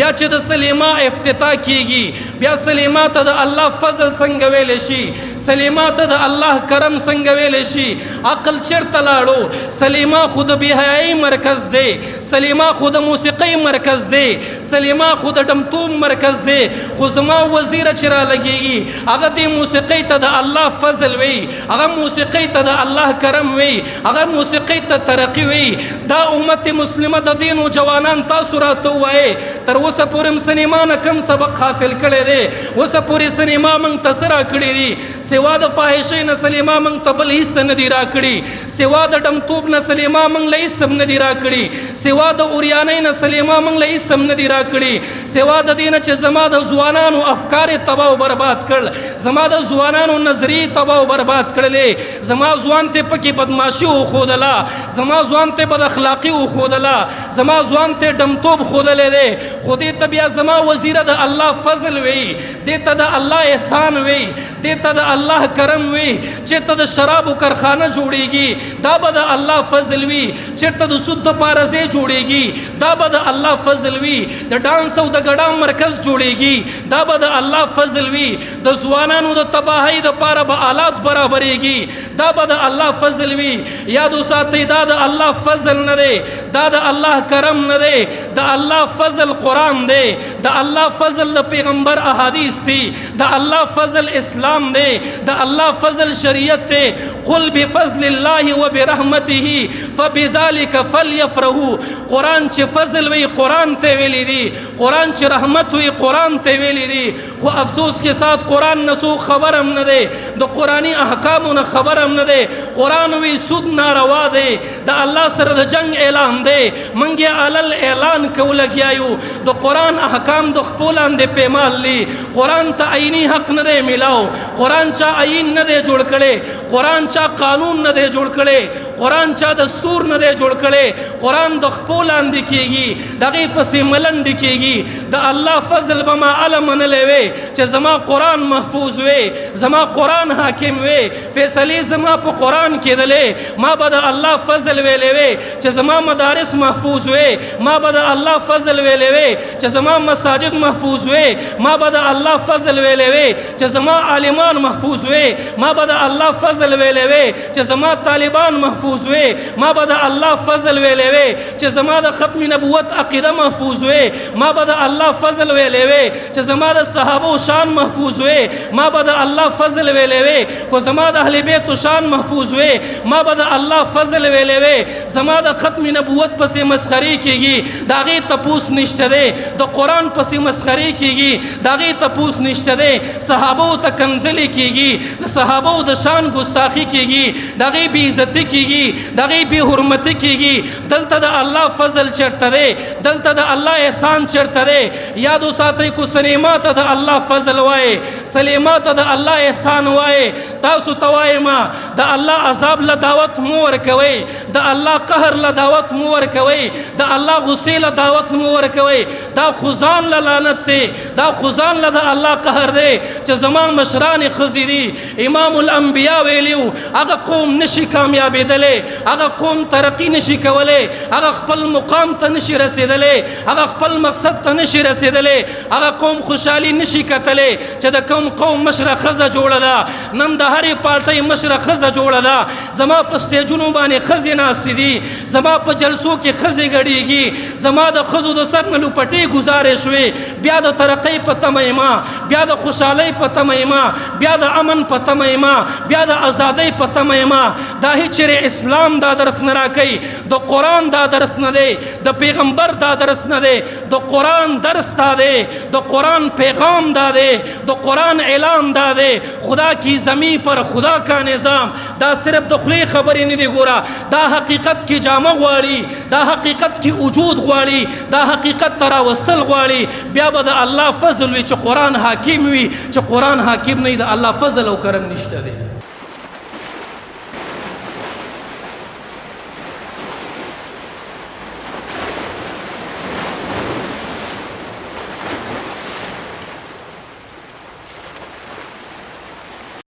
بیا چې د سلیما افتتاح کیږي بیا سلیما ته د الله فضل څنګه ویل شي سلیما ته د الله کرم څنګه ویل شي عقل چیرته لاړو سلیما خود بهایي مرکز دی سلیما خود موسیقي مرکز دی سلیما خود ډمتوب مرکز دی خو زما وزیر چې را لګیږي هغه د موسیقي ته د الله فضل وی هغه موسیقي ته د الله کرم وی هغه موسیقي ته ترقی وی دا امت مسلمه د دین او جوانان تاسو راته وایي تر اوسه پورې سلیمان کم سبق حاصل کړي دي اوسه پورې سلیما موږ تسرا کړي دي سوا د فاحشې نه سلیما موږ ته بل هیڅ نه دی را کړي سوا د ډمتوب نه سلیما موږ له هیڅ نه دی را کړي سوا د اوریانۍ نه سلیما موږ له هیڅ نه دی را کړي سوا د دې نه چې زما د ځوانانو افکار تباہ او برباد کړل زما د ځوانانو نظریې تباہ او برباد کړلې زما ځوان ته پکې بدمعاشي وښودله زما ځوان ته بد اخلاقي وښودله زما ځوان ته ډمتوب ښودلی دی خو دې ته بیا زما وزیره د الله فضل وی دې ته د الله احسان وی دې ته د الله کرم وی چې ته د شرابو کارخانه جوړیږي دا به د الله فضل وی چې ته د سود دپاره ځای جوړیږي دا به د الله فضل وی د ډانس او د ګډام مرکز جوړیږي دا به د الله فضل وی د ځوانانو د تباهۍ دپاره به آلات برابریږي دا به د الله فضل وی یاد وساتئ دا د الله فضل نه دی دا د الله کرم نه دی د الله فضل قرآن دی د الله فضل د پیغمبر احادیث دی د الله فضل اسلام دی د الله فضل شریعت دی قل بفضل الله وبرحمته فبذلك فليفرحوا قرآن چې فضل وی قرآن ته ویلی دی قرآن چې رحمت وی قرآن ته ویلی دی خو افسوس کے ساتھ قرآن نسو خبرم نه دی د قرآنی احکامو نه خبرم نه دی قرآن وی سود ناروا دی د الله سره د جنگ اعلان دی منګه علل اعلان کو لګیایو د قرآن احکام د خپلان دی پیمال لی قرآن ته عینی حق نه دی ملاو قرآن چا عین نه دی جوړ کړي قرآن چا قانون نه دی جوړ کړي قرآن چا دستور نه دی جوړ کړي قرآن د خپلان دی کیږي دغه پسې ملند کیږي د الله فضل بما علم نه لوي چې زما قرآن محفوظ وي زما قرآن حاکم وي فیصلې زما په قرآن کېدلې ما به د الله فضل ویلې وي چې زما مدارس محفوظ وي ما به د الله فضل ویلې وي چې زما مساجد محفوظ وي ما به د الله فضل ویلې وي چې زما عالمان محفوظ وي ما به د الله فضل ویلې وي چې زما طالبان محفوظ وي ما به د الله فضل ویلې وي چې زما د ختم نبوت عقیده محفوظ وي ما به د الله فضل ویلې وي چې زما د صحابه شان محفوظ وي ما به د الله فضل ویلې وي کو زما د اهل بیت شان محفوظ وي ما به د الله فضل ویلې وي زما د ختم نبوت پسې مسخري کیږي داغه تپوس نشته دی د قرآن پسې مسخري کیږي داغه تپوس نشته دی صحابه ته کنځلي کیږي د صحابه د شان ګستاخی کیږي داغه بی عزت کیږي داغه بی حرمت کیږي دلته د الله فضل چرته دی دلته د الله احسان چرته دی یاد وساتئ کو سلیما ته د الله فضل وای سلیما ته د الله احسان وای تاسو توای ما د الله عذاب له دعوت مو ورکوي د الله قهر له دعوت مو ورکوي د الله غصې له دعوت مو ورکوي دا خزان له لعنت دی دا خزان له د الله قهر دی چې زمان مشران خزي دي امام الانبیاء ویلیو هغه قوم نشي کامیابېدلی هغه قوم ترقی نشي کولی هغه خپل مقام ته نشي رسېدلی هغه خپل مقصد ته نشي رسېدلی هغه قوم خوشحالي نشي کتلی چې د کوم قوم مشره ښځه جوړه ده نن د هرې پارټۍ مشره ښځه جوړه ده زما په سټیجونو باندې ښځې ناستې دي زما په جلسو کې ښځې ګډېږي زما د ښځو د سر نه لوپټې ګزارې شوې بیا د ترقۍ په تمه یما بیا د خوشحالۍ په تمه یما بیا د امن په تمه یما بیا د ازادۍ په تمه یما دا هیڅ چېرې اسلام دا درس نه راکوي د قرآن دا درس نه دی د پیغمبر دا درس نه دی د قرآن درس دا دی د قرآن پیغام دا دی د قرآن اعلان دا دی خدا کی زمین پر خدا کا نظام دا صرف د خولې خبرې نه دی ګوره دا حقیقت کی جامه غواړي دا حقیقت کی وجود غواړي دا حقیقت ته راوستل غواړي بیا به د الله فضل وي چې قرآن حاکم وي چې قرآن حاکم نه وي د الله فضل او کرم نشته دی